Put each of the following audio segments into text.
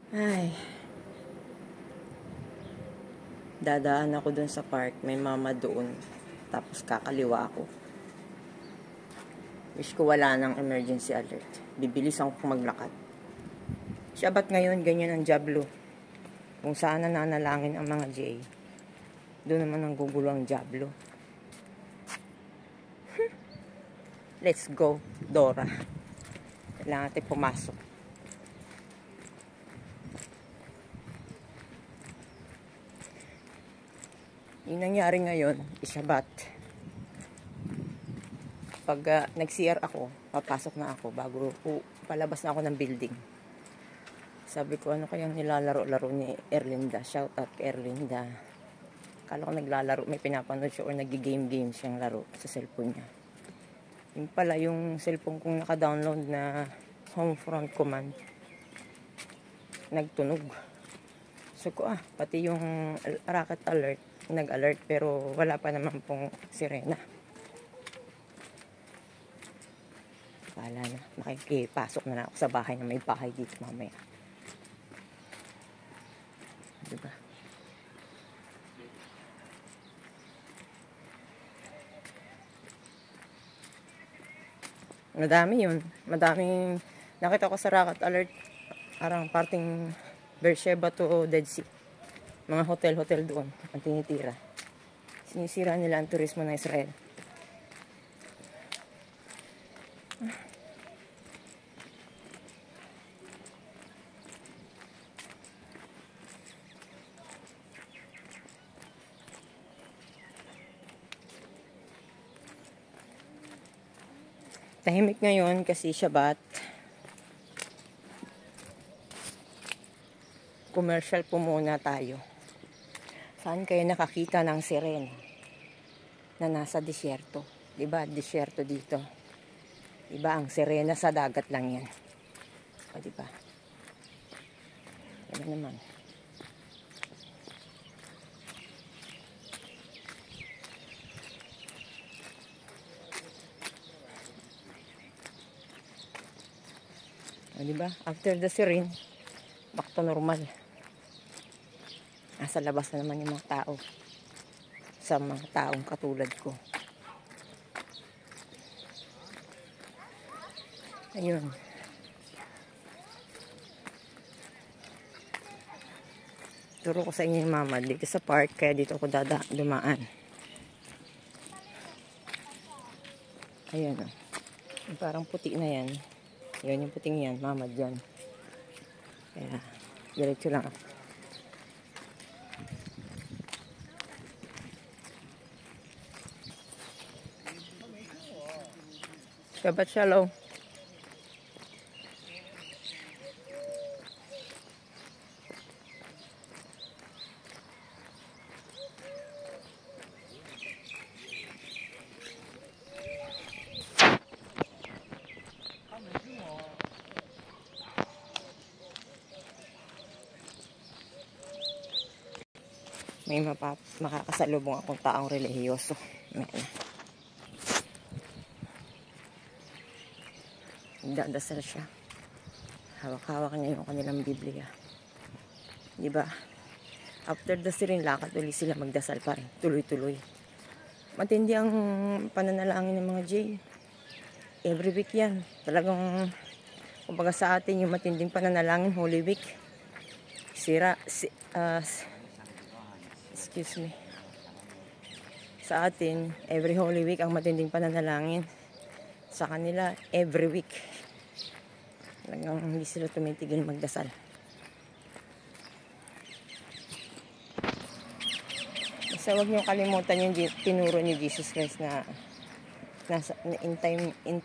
Ay, dadaan ako dun sa park. May mama doon. Tapos kakaliwa ako. Wish ko wala ng emergency alert. Bibilis ako maglakad. Siya ba't ngayon ganyan ang Diablo? Kung saan nananalangin ang mga J, doon naman ang gugulo ang Diablo. Let's go, Dora. Kailangan natin pumasok. Yung nangyari ngayon, isabat. Pag nag-CR ako, papasok na ako bago palabas na ako ng building. Sabi ko, ano kayang nilalaro-laro ni Erlinda? Shout out kay Erlinda. Kala ko naglalaro, may pinapanood siya or nag-game siyang laro sa cellphone niya. Yung pala, yung cellphone kong naka-download na home front command, nagtunog. So ko, pati yung rocket alert, nag-alert, pero wala pa naman pong sirena. Kala na, makikipasok na ako sa bahay na may bahay dito mamaya. Diba? Madami yun. Madaming nakita ko sa rocket alert. Parang parting Beersheba to Dead Sea. Mga hotel-hotel doon ang tinitira. Sinisira nila ang turismo ng Israel. Tahimik ngayon kasi Shabbat. Commercial po muna tayo. Saan kayo nakakita ng sirena na nasa disyerto? Diba, disyerto dito. Diba, ang sirena sa dagat lang yan. O, diba? Diba naman? O, diba? After the siren, back to normal. Nasa labas na naman yung mga tao. Sa mga taong katulad ko. Ayun. Turo ko sa inyo yung mama dito sa park, kaya dito ako dumaan. Ayun, yung parang puti na yan. Yun yung puting yan, mama dyan. Kaya diretso lang ako. Shabbat shalom. May makakasalubong akong taong relihiyoso. Nagdadasal siya. Hawak-hawak niya yung kanilang Biblia. Diba? After the siren, lakad ulit sila magdasal pa rin. Tuloy-tuloy. Matindi ang pananalangin ng mga J. Every week yan. Talagang, kumbaga sa atin, yung matinding pananalangin, Holy Week. Excuse me. Sa atin, every Holy Week ang matinding pananalangin. Sa kanila, every week. Talagang hindi sila tumitigil magdasal. Basta huwag niyo kalimutan yung tinuro ni Jesus Christ na in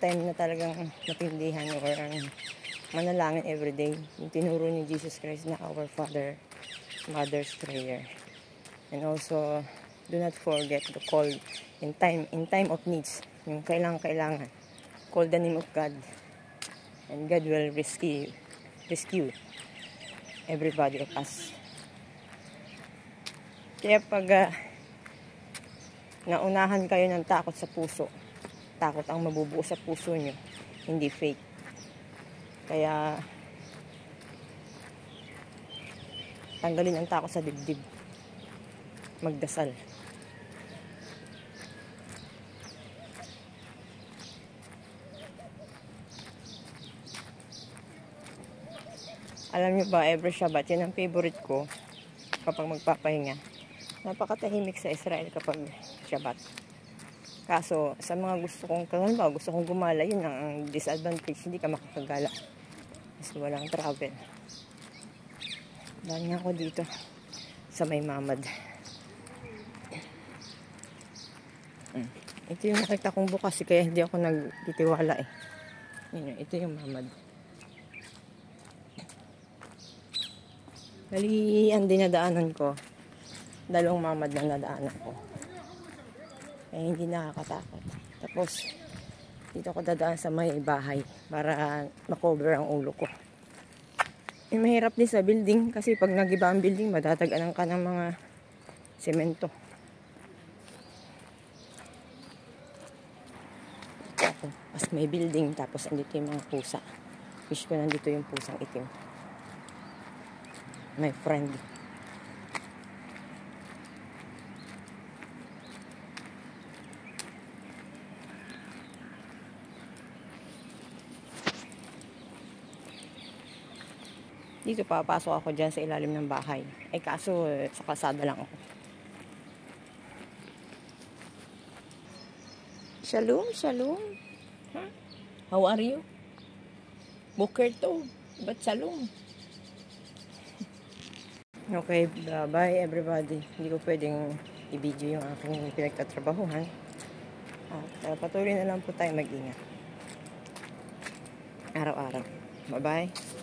time na talagang matindihan or manalangin everyday. Yung tinuro ni Jesus Christ na Our Father, Mother's Prayer. And also, do not forget to call in time of needs. Yung kailangan. Call the name of God. And God will rescue everybody of us. Kaya pag naunahan kayo ng takot sa puso, takot ang mabubuo sa puso nyo, hindi fake. Kaya Tanggalin ang takot sa dibdib. Magdasal. Alam niyo ba, every Shabbat, yun ang favorite ko kapag magpapahinga. Napakatahimik sa Israel kapag Shabbat. Kaso, sa mga gusto kong gumala, yun ang disadvantage. Hindi ka makakagala. Kasi walang travel. Dahil nga ako dito sa may mamad. Ito yung nakita kong bukas, kaya hindi ako nagtitiwala eh. Yun, ito yung mamad. Bali, ang dinadaanan ko, dalawang mamad na nadaanan ko. Eh, hindi nakakatakot. Tapos, dito ako dadaan sa may bahay para makover ang ulo ko. Eh, mahirap din sa building kasi pag nagiba ang building, madadaganan ka ng mga semento. Ako, as may building, tapos andito yung mga pusa. Wish ko nandito yung pusang itim. My friend. Dito papasok ako dyan sa ilalim ng bahay. Eh kaso sa kalsada lang ako. Shalom, shalom. Huh? How are you? Boker to. But shalom. Okay, bye everybody. Hindi ko pwedeng i-video yung aking pinagtatrabahuhan. At patuloy na lang po tayo mag-ingat. Araw-araw. Bye-bye.